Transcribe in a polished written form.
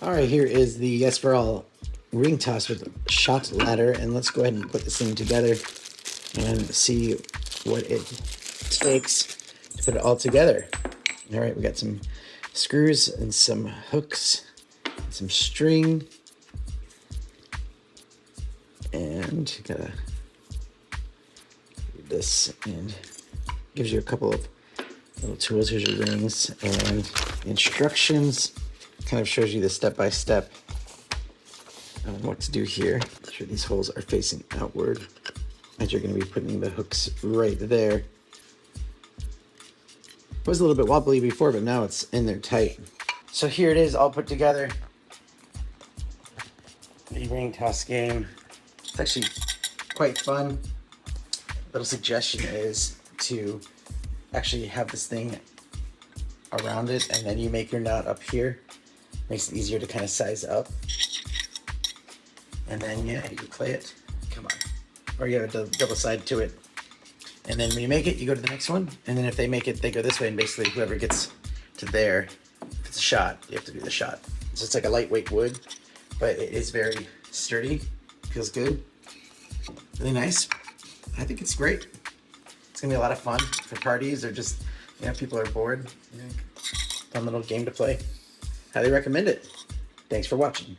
All right, here is the Yes4All ring toss with shot ladder, and let's go ahead and put this thing together and see what it takes to put it all together. All right, we got some screws and some hooks, some string, and gotta do this, and gives you a couple of little tools. Here's your rings and instructions. Kind of shows you the step-by-step of what to do here. Make sure these holes are facing outward, as you're going to be putting the hooks right there. It was a little bit wobbly before, but now it's in there tight. So here it is, all put together. The ring toss game. It's actually quite fun. Little suggestion is to actually have this thing around it, and then you make your knot up here. Makes it easier to kind of size up. And then, yeah, you play it. Come on. Or you have a double side to it. And then when you make it, you go to the next one. And then if they make it, they go this way. And basically, whoever gets to there, if it's a shot, you have to do the shot. So it's like a lightweight wood, but it is very sturdy. Feels good. Really nice. I think it's great. It's gonna be a lot of fun for parties or just, you know, people are bored. You know, fun little game to play. Highly recommend it. Thanks for watching.